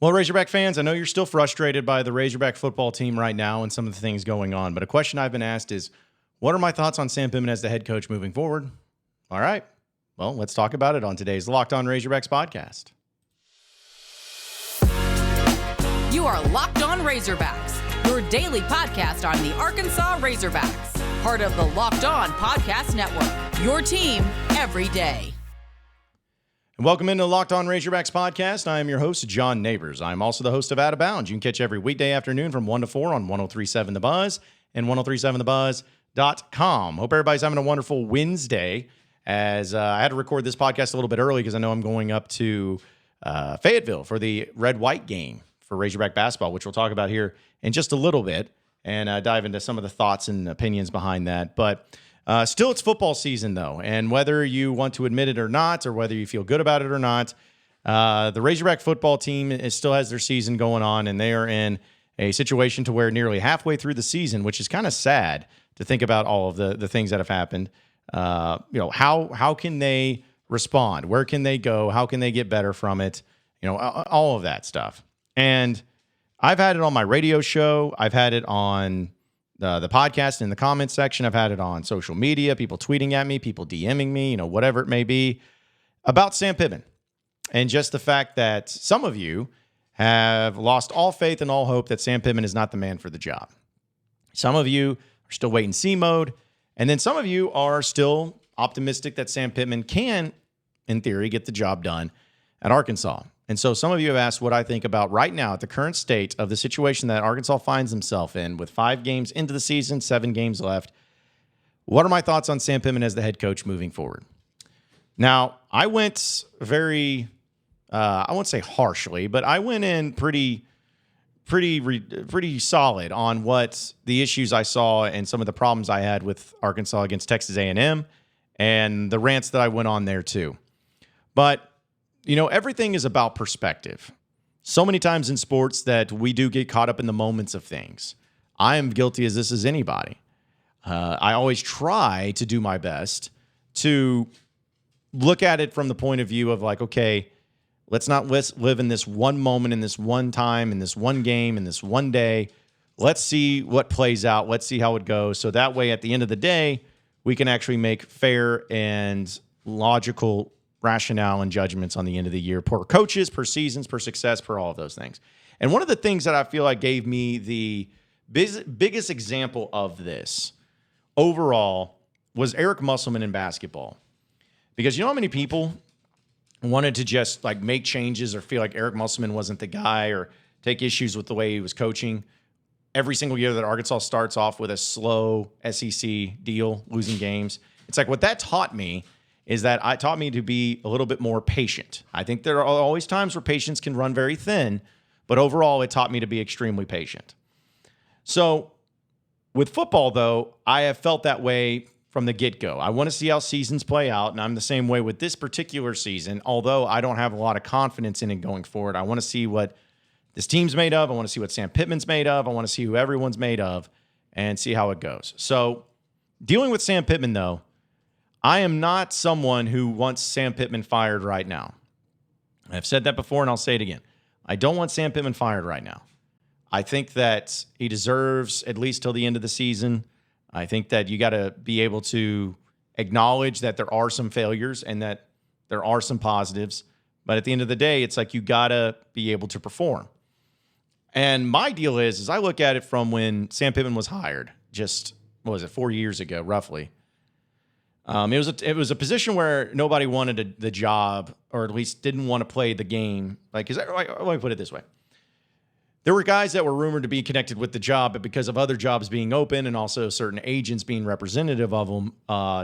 Well, Razorback fans, I know you're still frustrated by the Razorback football team right now and some of the things going on, but a question I've been asked is, what are my thoughts on Sam Pittman as the head coach moving forward? All right, well, let's talk about it on today's Locked On Razorbacks podcast. You are Locked On Razorbacks, your daily podcast on the Arkansas Razorbacks, part of the Locked On Podcast Network, your team every day. And welcome into the Locked On Razorbacks podcast. I am your host, John Nabors. I'm also the host of Out of Bounds. You can catch every weekday afternoon from 1 to 4 on 103.7 The Buzz and 103.7thebuzz.com. Hope everybody's having a wonderful Wednesday, as I had to record this podcast a little bit early because I know I'm going up to Fayetteville for the red-white game for Razorback Basketball, which we'll talk about here in just a little bit and dive into some of the thoughts and opinions behind that. But still, it's football season, though, and whether you want to admit it or not, or whether you feel good about it or not, the Razorback football team still has their season going on, and they are in a situation to where nearly halfway through the season, which is kind of sad to think about all of the things that have happened. How can they respond? Where can they go? How can they get better from it? All of that stuff. And I've had it on my radio show. I've had it on the podcast in the comments section. I've had it on social media, people tweeting at me, people DMing me, whatever it may be, about Sam Pittman. And just the fact that some of you have lost all faith and all hope that Sam Pittman is not the man for the job. Some of you are still wait and see mode. And then some of you are still optimistic that Sam Pittman can, in theory, get the job done at Arkansas. And so some of you have asked what I think about right now at the current state of the situation that Arkansas finds himself in with 5 games into the season, 7 games left. What are my thoughts on Sam Pittman as the head coach moving forward? Now, I went very, I won't say harshly, but I went in pretty solid on what the issues I saw and some of the problems I had with Arkansas against Texas A&M and the rants that I went on there too. But everything is about perspective. So many times in sports that we do get caught up in the moments of things. I am guilty as this as anybody. I always try to do my best to look at it from the point of view of like, okay, let's not live in this one moment, in this one time, in this one game, in this one day. Let's see what plays out. Let's see how it goes. So that way, at the end of the day, we can actually make fair and logical rationale and judgments on the end of the year per coaches, per seasons, per success, per all of those things. And one of the things that I feel like gave me the biggest example of this overall was Eric Musselman in basketball. Because you know how many people wanted to just like make changes or feel like Eric Musselman wasn't the guy or take issues with the way he was coaching every single year that Arkansas starts off with a slow SEC deal, losing games. It's like what that taught me is that it taught me to be a little bit more patient. I think there are always times where patience can run very thin, but overall it taught me to be extremely patient. So with football, though, I have felt that way from the get-go. I want to see how seasons play out, and I'm the same way with this particular season, although I don't have a lot of confidence in it going forward. I want to see what this team's made of. I want to see what Sam Pittman's made of. I want to see who everyone's made of and see how it goes. So dealing with Sam Pittman, though, I am not someone who wants Sam Pittman fired right now. I've said that before, and I'll say it again. I don't want Sam Pittman fired right now. I think that he deserves at least till the end of the season. I think that you got to be able to acknowledge that there are some failures and that there are some positives. But at the end of the day, it's like you got to be able to perform. And my deal is I look at it from when Sam Pittman was hired, just, 4 years ago, roughly. It was a position where nobody wanted the job, or at least didn't want to play the game. Let me put it this way. There were guys that were rumored to be connected with the job, but because of other jobs being open and also certain agents being representative of them,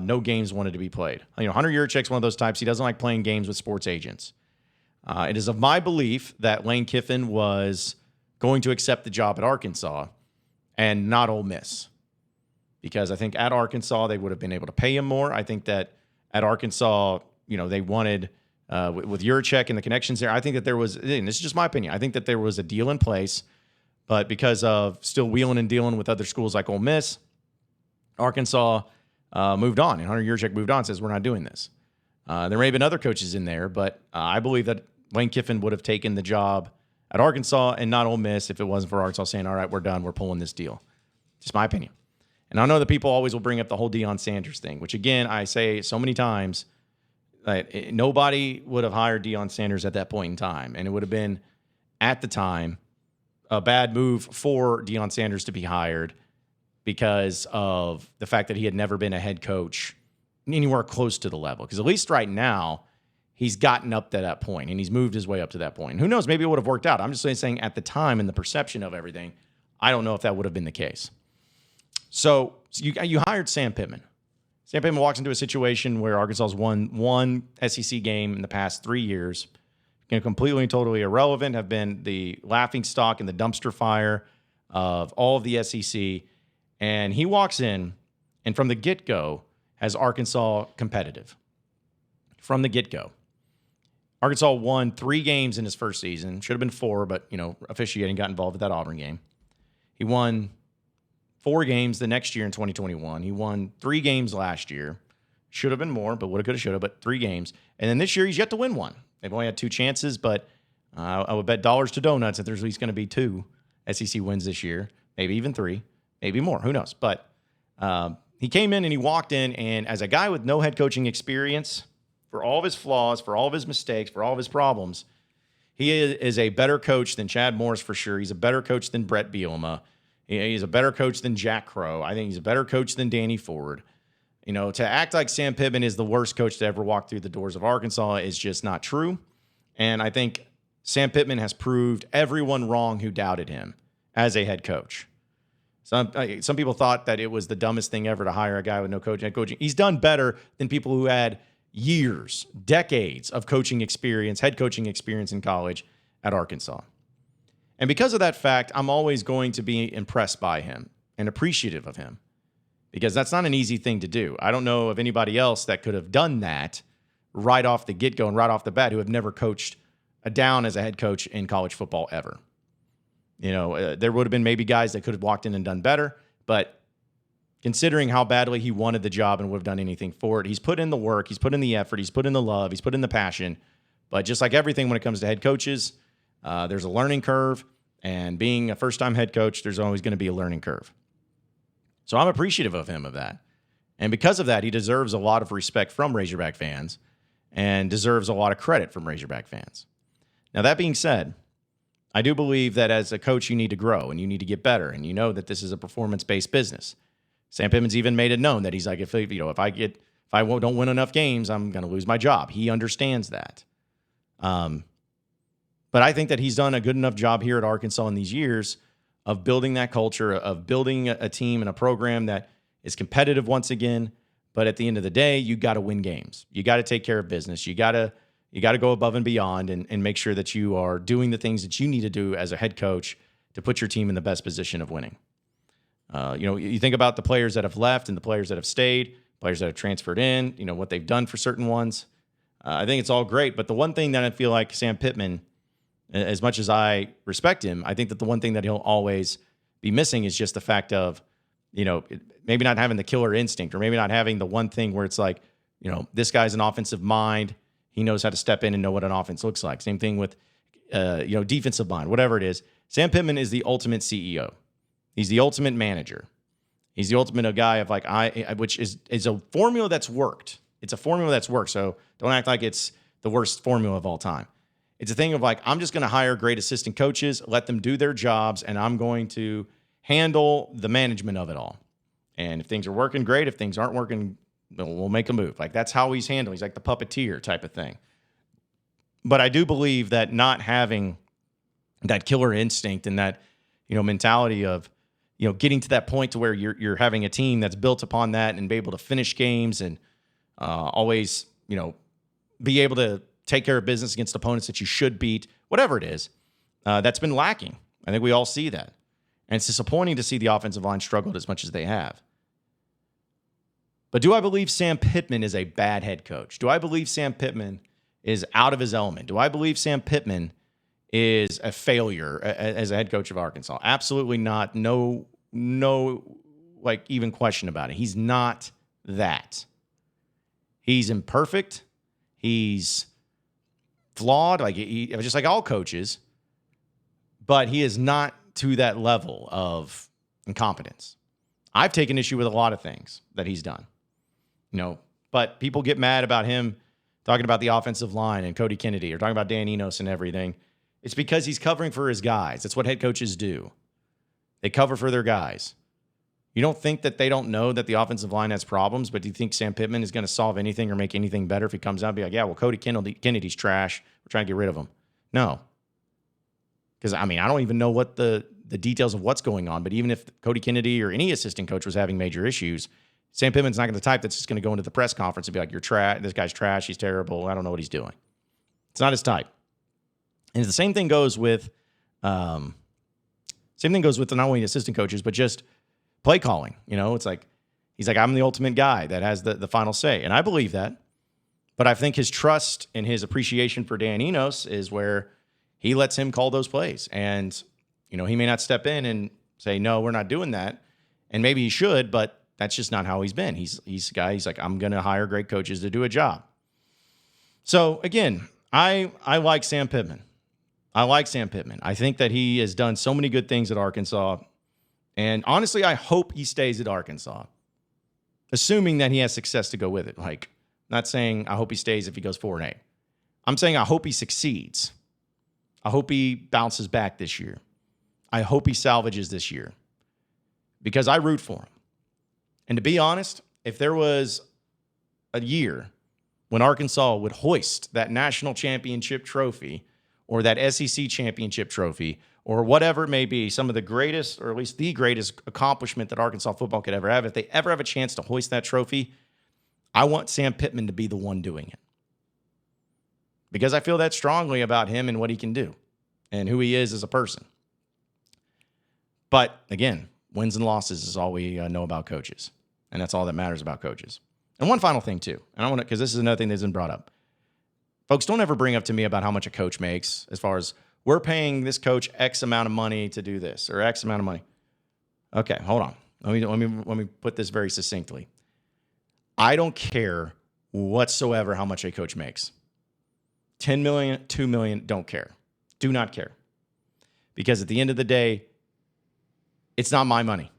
no games wanted to be played. Hunter Yurachek's one of those types. He doesn't like playing games with sports agents. It is of my belief that Lane Kiffin was going to accept the job at Arkansas and not Ole Miss. Because I think at Arkansas, they would have been able to pay him more. I think that at Arkansas, they wanted, with Yurachek and the connections there, I think that there was, and this is just my opinion, I think that there was a deal in place, but because of still wheeling and dealing with other schools like Ole Miss, Arkansas moved on, and Hunter Yurachek moved on, says, we're not doing this. There may have been other coaches in there, but I believe that Lane Kiffin would have taken the job at Arkansas and not Ole Miss if it wasn't for Arkansas saying, all right, we're done. We're pulling this deal. Just my opinion. And I know that people always will bring up the whole Deion Sanders thing, which, again, I say so many times, nobody would have hired Deion Sanders at that point in time. And it would have been, at the time, a bad move for Deion Sanders to be hired because of the fact that he had never been a head coach anywhere close to the level. Because at least right now, he's gotten up to that point, and he's moved his way up to that point. And who knows, maybe it would have worked out. I'm just saying at the time and the perception of everything, I don't know if that would have been the case. So you hired Sam Pittman. Sam Pittman walks into a situation where Arkansas has won one SEC game in the past 3 years, completely and totally irrelevant, have been the laughingstock and the dumpster fire of all of the SEC. And he walks in and from the get-go has Arkansas competitive. From the get-go. Arkansas won 3 games in his first season. Should have been 4, but, officiating got involved with that Auburn game. He won 4 games the next year in 2021. He won 3 games last year. Should have been more, but woulda, coulda, shoulda, but 3 games. And then this year, he's yet to win one. They've only had 2 chances, but I would bet dollars to donuts that there's at least going to be 2 SEC wins this year, maybe even 3, maybe more. Who knows? But he came in and he walked in, and as a guy with no head coaching experience, for all of his flaws, for all of his mistakes, for all of his problems, he is a better coach than Chad Morris for sure. He's a better coach than Brett Bielema. He's a better coach than Jack Crow. I think he's a better coach than Danny Ford. To act like Sam Pittman is the worst coach to ever walk through the doors of Arkansas is just not true. And I think Sam Pittman has proved everyone wrong who doubted him as a head coach. Some people thought that it was the dumbest thing ever to hire a guy with no head coaching. He's done better than people who had years, decades of coaching experience, head coaching experience in college at Arkansas. And because of that fact, I'm always going to be impressed by him and appreciative of him because that's not an easy thing to do. I don't know of anybody else that could have done that right off the get-go and right off the bat who have never coached a down as a head coach in college football ever. There would have been maybe guys that could have walked in and done better, but considering how badly he wanted the job and would have done anything for it, he's put in the work, he's put in the effort, he's put in the love, he's put in the passion. But just like everything when it comes to head coaches, there's a learning curve, and being a first-time head coach, there's always going to be a learning curve. So I'm appreciative of him of that. And because of that, he deserves a lot of respect from Razorback fans and deserves a lot of credit from Razorback fans. Now, that being said, I do believe that as a coach, you need to grow and you need to get better, and you know that this is a performance-based business. Sam Pittman's even made it known that he's like, if I don't win enough games, I'm going to lose my job. He understands that. But I think that he's done a good enough job here at Arkansas in these years of building that culture, of building a team and a program that is competitive once again. But at the end of the day, you got to win games. You got to take care of business. You got to go above and beyond and make sure that you are doing the things that you need to do as a head coach to put your team in the best position of winning. You think about the players that have left and the players that have stayed, players that have transferred in, what they've done for certain ones. I think it's all great. But the one thing that I feel like Sam Pittman, as much as I respect him, I think that the one thing that he'll always be missing is just the fact of, maybe not having the killer instinct, or maybe not having the one thing where it's like, this guy's an offensive mind. He knows how to step in and know what an offense looks like. Same thing with, defensive mind, whatever it is. Sam Pittman is the ultimate CEO. He's the ultimate manager. He's the ultimate guy of which is a formula that's worked. It's a formula that's worked. So don't act like it's the worst formula of all time. It's a thing of I'm just going to hire great assistant coaches, let them do their jobs, and I'm going to handle the management of it all. And if things are working, great. If things aren't working, we'll make a move. That's how he's handling. He's like the puppeteer type of thing. But I do believe that not having that killer instinct and that, mentality of, getting to that point to where you're having a team that's built upon that and be able to finish games and always, be able to take care of business against opponents that you should beat, whatever it is, that's been lacking. I think we all see that. And it's disappointing to see the offensive line struggled as much as they have. But do I believe Sam Pittman is a bad head coach? Do I believe Sam Pittman is out of his element? Do I believe Sam Pittman is a failure as a head coach of Arkansas? Absolutely not. No, even question about it. He's not that. He's imperfect. He's flawed, just like all coaches. but he is not to that level of incompetence. I've taken issue with a lot of things that he's done, but people get mad about him talking about the offensive line and Cody Kennedy or talking about Dan Enos and everything. It's because he's covering for his guys. That's what head coaches do. They cover for their guys. You don't think that they don't know that the offensive line has problems, but do you think Sam Pittman is going to solve anything or make anything better if he comes out and be like, yeah, well, Cody Kennedy's trash. We're trying to get rid of him. No. Because, I don't even know what the details of what's going on, but even if Cody Kennedy or any assistant coach was having major issues, Sam Pittman's not going to the type that's just going to go into the press conference and be like, you're trash. This guy's trash. He's terrible. I don't know what he's doing. It's not his type. And the same thing goes with not only assistant coaches, but just play calling. It's like, he's like, I'm the ultimate guy that has the final say. And I believe that. But I think his trust and his appreciation for Dan Enos is where he lets him call those plays. And, he may not step in and say, no, we're not doing that. And maybe he should, but that's just not how he's been. He's a guy, he's like, I'm going to hire great coaches to do a job. So, again, I like Sam Pittman. I think that he has done so many good things at Arkansas. And honestly, I hope he stays at Arkansas, assuming that he has success to go with it. Like, not saying I hope he stays if he goes 4-8. I'm saying I hope he succeeds. I hope he bounces back this year. I hope he salvages this year because I root for him. And to be honest, if there was a year when Arkansas would hoist that national championship trophy or that SEC championship trophy or whatever it may be, some of the greatest, or at least the greatest accomplishment that Arkansas football could ever have, if they ever have a chance to hoist that trophy, I want Sam Pittman to be the one doing it. Because I feel that strongly about him and what he can do and who he is as a person. But again, wins and losses is all we know about coaches. And that's all that matters about coaches. And one final thing too, and I want to, because this is another thing that's been brought up. Folks, don't ever bring up to me about how much a coach makes as far as we're paying this coach X amount of money to do this or X amount of money. Okay, hold on. Let me put this very succinctly. I don't care whatsoever how much a coach makes. 10 million, 2 million, don't care. Do not care. Because at the end of the day, it's not my money.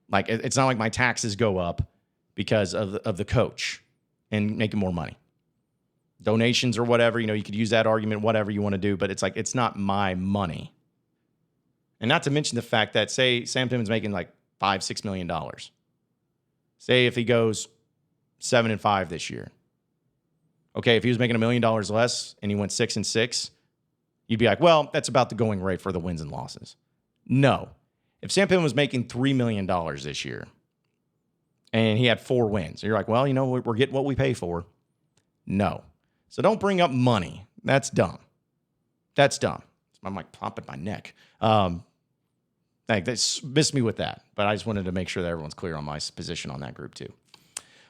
Like, it's not like my taxes go up because of the coach and making more money. Donations or whatever, you could use that argument, whatever you want to do, but it's like, it's not my money. And not to mention the fact that, say, Sam Pittman's making like $5-6 million. Say if he goes 7-5 this year. Okay, if he was making $1 million less and he went 6-6, you'd be like, well, that's about the going rate for the wins and losses. No. If Sam Pittman was making $3 million this year and he had 4 wins, you're like, well, we're getting what we pay for. No. So don't bring up money. That's dumb. That's dumb. I'm like popping my neck. They missed me with that, but I just wanted to make sure that everyone's clear on my position on that group too.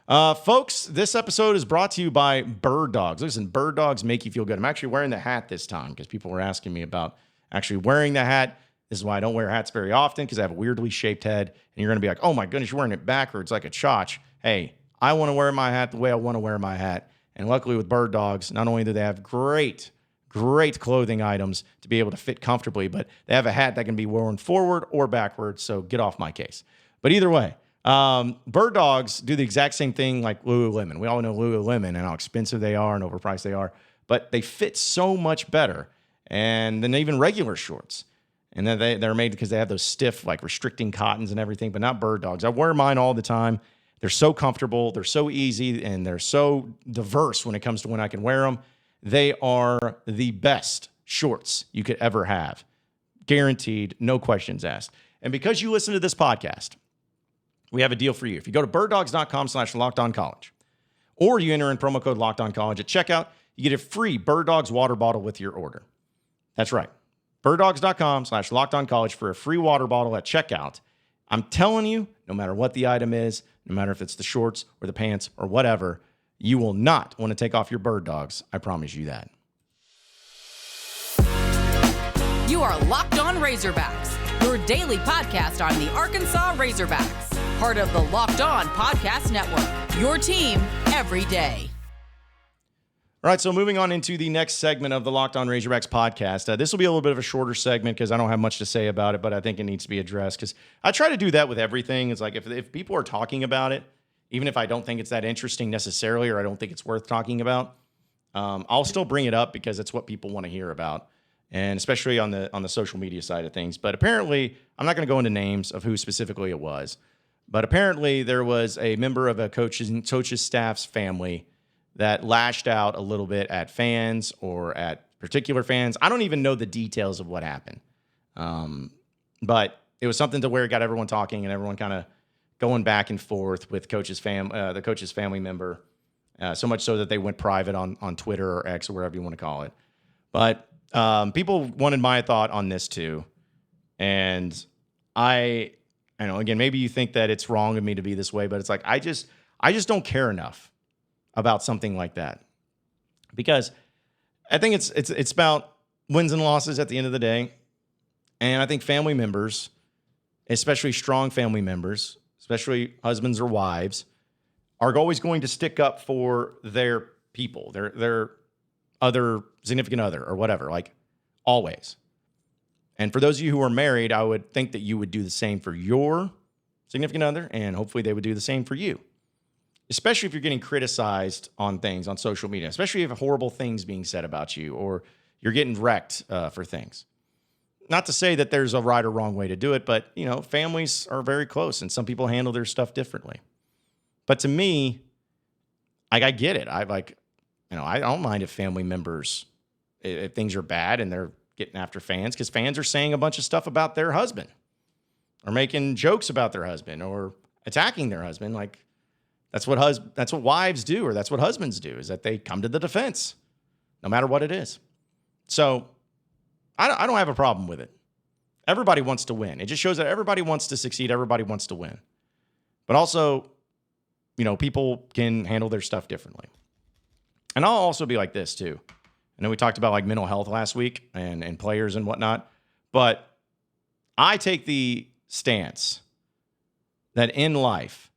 Folks, this episode is brought to you by Bird Dogs. Listen, Bird Dogs make you feel good. I'm actually wearing the hat this time because people were asking me about actually wearing the hat. This is why I don't wear hats very often, because I have a weirdly shaped head. And you're going to be like, oh my goodness, you're wearing it backwards like a chotch. Hey, I want to wear my hat the way I want to wear my hat. And luckily with Bird Dogs, not only do they have great clothing items to be able to fit comfortably, but they have a hat that can be worn forward or backwards. So get off my case. But either way, Bird Dogs do the exact same thing like Lululemon. We all know Lululemon and how expensive they are and overpriced they are, but they fit so much better than even regular shorts. And then they're made because they have those stiff, like restricting cottons and everything, but not Bird Dogs. I wear mine all the time. They're so comfortable. They're so easy, and they're so diverse when it comes to when I can wear them. They are the best shorts you could ever have. Guaranteed, no questions asked. And because you listen to this podcast, we have a deal for you. If you go to birddogs.com/LockedOnCollege, or you enter in promo code LockedOnCollege at checkout, you get a free Bird Dogs water bottle with your order. That's right. birddogs.com/LockedOnCollege for a free water bottle at checkout. I'm telling you, no matter what the item is, no matter if it's the shorts or the pants or whatever, you will not want to take off your Bird Dogs. I promise you that. You are Locked On Razorbacks, your daily podcast on the Arkansas Razorbacks, part of the Locked On Podcast Network, your team every day. All right, so moving on into the next segment of the Locked On Razorbacks podcast. This will be a little bit of a shorter segment because I don't have much to say about it, but I think it needs to be addressed because I try to do that with everything. It's like if people are talking about it, even if I don't think it's that interesting necessarily or I don't think it's worth talking about, I'll still bring it up because it's what people want to hear about, and especially on the social media side of things. But apparently, I'm not going to go into names of who specifically it was, but apparently there was a member of a coach's staff's family that lashed out a little bit at fans or at particular fans. I don't even know the details of what happened. But it was something to where it got everyone talking and everyone kind of going back and forth with the coach's family member, so much so that they went private on Twitter or X or wherever you want to call it. But people wanted my thought on this too. And I know, again, maybe you think that it's wrong of me to be this way, but it's like I just don't care enough about something like that, because I think it's about wins and losses at the end of the day. And I think family members, especially strong family members, especially husbands or wives, are always going to stick up for their people, their other significant other or whatever, like always. And for those of you who are married, I would think that you would do the same for your significant other, and hopefully they would do the same for you. Especially if you're getting criticized on things on social media, especially if horrible things being said about you or you're getting wrecked for things. Not to say that there's a right or wrong way to do it, but, you know, families are very close and some people handle their stuff differently. But to me, I get it. I don't mind if family members, if things are bad and they're getting after fans, because fans are saying a bunch of stuff about their husband or making jokes about their husband or attacking their husband. Like, that's what wives do, or that's what husbands do, is that they come to the defense, no matter what it is. So I don't have a problem with it. Everybody wants to win. It just shows that everybody wants to succeed. Everybody wants to win. But also, you know, people can handle their stuff differently. And I'll also be like this too. I know we talked about like mental health last week and players and whatnot, but I take the stance that in life,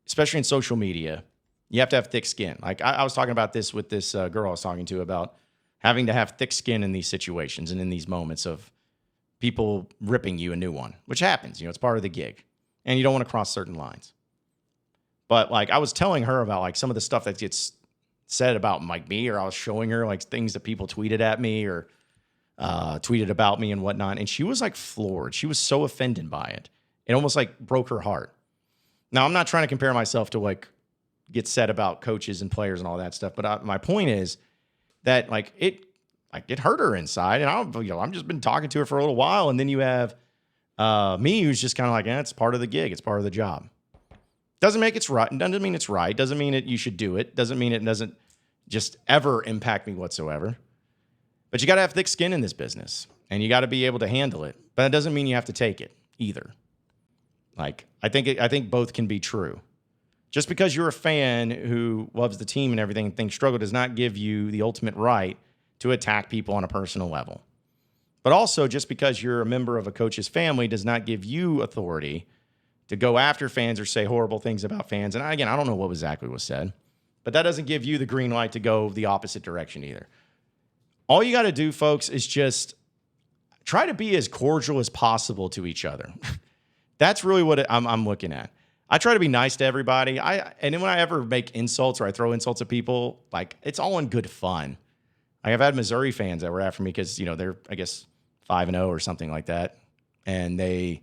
especially in social media, you have to have thick skin. Like I was talking about this with this girl I was talking to about having to have thick skin in these situations and in these moments of people ripping you a new one, which happens. You know, it's part of the gig, and you don't want to cross certain lines. But like I was telling her about like some of the stuff that gets said about like me, or I was showing her like things that people tweeted at me or tweeted about me and whatnot, and she was like floored. She was so offended by it. It almost like broke her heart. Now, I'm not trying to compare myself to like get said about coaches and players and all that stuff, but my point is that like it hurt her inside, and I've just been talking to her for a little while, and then you have me who's just kind of like, it's part of the gig, it's part of the job. Doesn't make it's right, doesn't mean it's right, doesn't mean that you should do it, doesn't mean it doesn't just ever impact me whatsoever. But you got to have thick skin in this business, and you got to be able to handle it. But it doesn't mean you have to take it either. Like, I think both can be true. Just because you're a fan who loves the team and everything and thinks struggle does not give you the ultimate right to attack people on a personal level. But also, just because you're a member of a coach's family does not give you authority to go after fans or say horrible things about fans. And again, I don't know what exactly was said, but that doesn't give you the green light to go the opposite direction either. All you got to do, folks, is just try to be as cordial as possible to each other. That's really what I'm looking at. I try to be nice to everybody. And then when I ever make insults or I throw insults at people, like, it's all in good fun. Like, I've had Missouri fans that were after me because, you know, they're, I guess, 5-0 or something like that. And they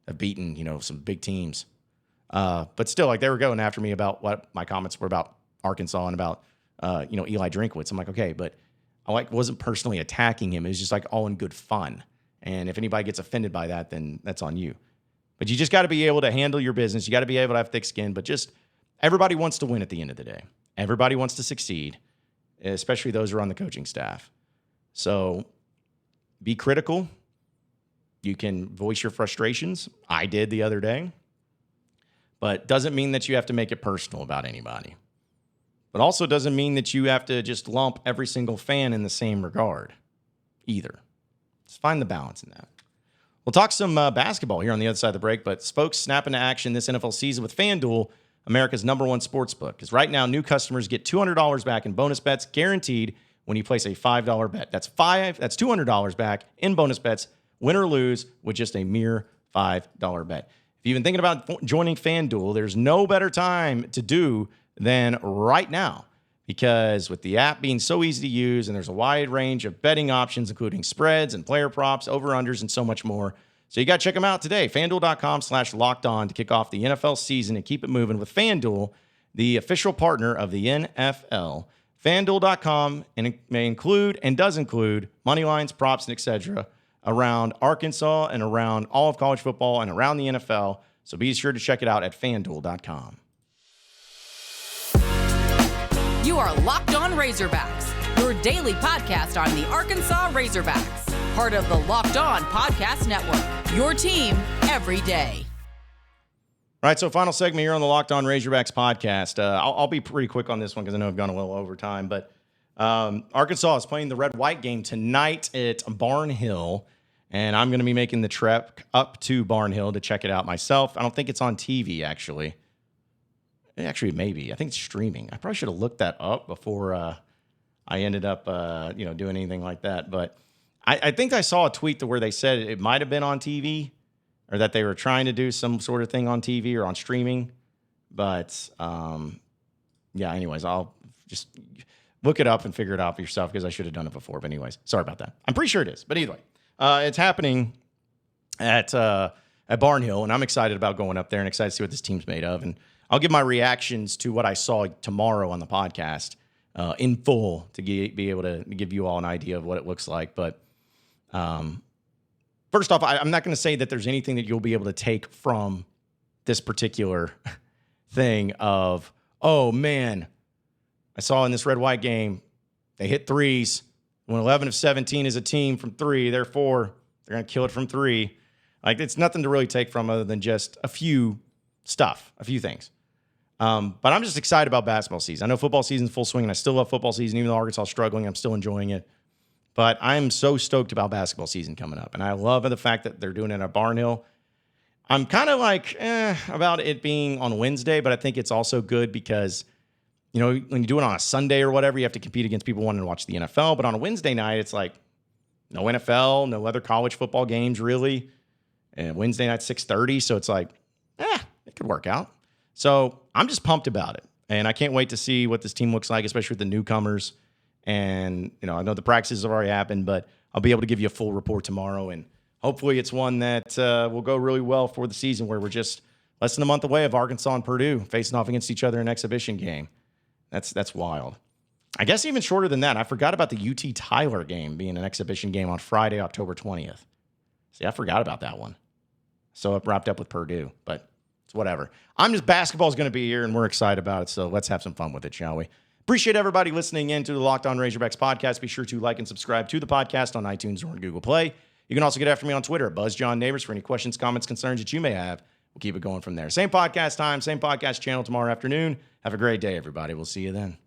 have beaten, you know, some big teams. But still, like, they were going after me about what my comments were about Arkansas and about, Eli Drinkwitz. I'm like, okay, but I wasn't personally attacking him. It was just like all in good fun. And if anybody gets offended by that, then that's on you. But you just got to be able to handle your business. You got to be able to have thick skin. But just everybody wants to win at the end of the day. Everybody wants to succeed, especially those who are on the coaching staff. So be critical. You can voice your frustrations. I did the other day. But doesn't mean that you have to make it personal about anybody. But also doesn't mean that you have to just lump every single fan in the same regard either. Just find the balance in that. We'll talk some basketball here on the other side of the break, but folks, snap into action this NFL season with FanDuel. America's #1 sportsbook. Because right now, new customers get $200 back in bonus bets guaranteed when you place a $5 bet. That's $200 back in bonus bets, win or lose, with just a mere $5 bet. If you've been thinking about joining FanDuel, there's no better time to do than right now. Because with the app being so easy to use and there's a wide range of betting options, including spreads and player props, over-unders, and so much more. So you got to check them out today. FanDuel.com/lockedon to kick off the NFL season and keep it moving with FanDuel, the official partner of the NFL. FanDuel.com may include and does include money lines, props, and etc. around Arkansas and around all of college football and around the NFL. So be sure to check it out at FanDuel.com. You are Locked On Razorbacks, your daily podcast on the Arkansas Razorbacks, part of the Locked On Podcast Network, your team every day. All right, so final segment here on the Locked On Razorbacks podcast. I'll be pretty quick on this one because I know I've gone a little over time, but Arkansas is playing the red-white game tonight at Barnhill, and I'm going to be making the trek up to Barnhill to check it out myself. I don't think it's on TV, actually. Actually, maybe. I think it's streaming. I probably should have looked that up before I ended up, doing anything like that. But I think I saw a tweet to where they said it might have been on TV, or that they were trying to do some sort of thing on TV or on streaming. But anyways, I'll just look it up and figure it out for yourself because I should have done it before. But anyways, sorry about that. I'm pretty sure it is. But either way, it's happening at Barnhill, and I'm excited about going up there and excited to see what this team's made of. And I'll give my reactions to what I saw tomorrow on the podcast in full to be able to give you all an idea of what it looks like. But first off, I'm not going to say that there's anything that you'll be able to take from this particular thing of, oh, man, I saw in this red-white game, they hit threes. When 11 of 17 is a team from three, therefore, they're going to kill it from three. Like, it's nothing to really take from other than just a few things. But I'm just excited about basketball season. I know football season's full swing, and I still love football season. Even though Arkansas is struggling, I'm still enjoying it. But I'm so stoked about basketball season coming up. And I love the fact that they're doing it at Barnhill. I'm kind of like, about it being on Wednesday, but I think it's also good because, when you do it on a Sunday or whatever, you have to compete against people wanting to watch the NFL. But on a Wednesday night, it's like no NFL, no other college football games really. And Wednesday night, 6:30. So it's like, it could work out. So I'm just pumped about it. And I can't wait to see what this team looks like, especially with the newcomers. And, I know the practices have already happened, but I'll be able to give you a full report tomorrow. And hopefully it's one that will go really well for the season, where we're just less than a month away of Arkansas and Purdue facing off against each other in an exhibition game. That's wild. I guess even shorter than that, I forgot about the UT Tyler game being an exhibition game on Friday, October 20th. See, I forgot about that one. So it wrapped up with Purdue, but it's whatever. Basketball's going to be here, and we're excited about it, so let's have some fun with it, shall we? Appreciate everybody listening in to the Locked On Razorbacks podcast. Be sure to like and subscribe to the podcast on iTunes or on Google Play. You can also get after me on Twitter, BuzzJohnNabors, for any questions, comments, concerns that you may have. We'll keep it going from there. Same podcast time, same podcast channel tomorrow afternoon. Have a great day, everybody. We'll see you then.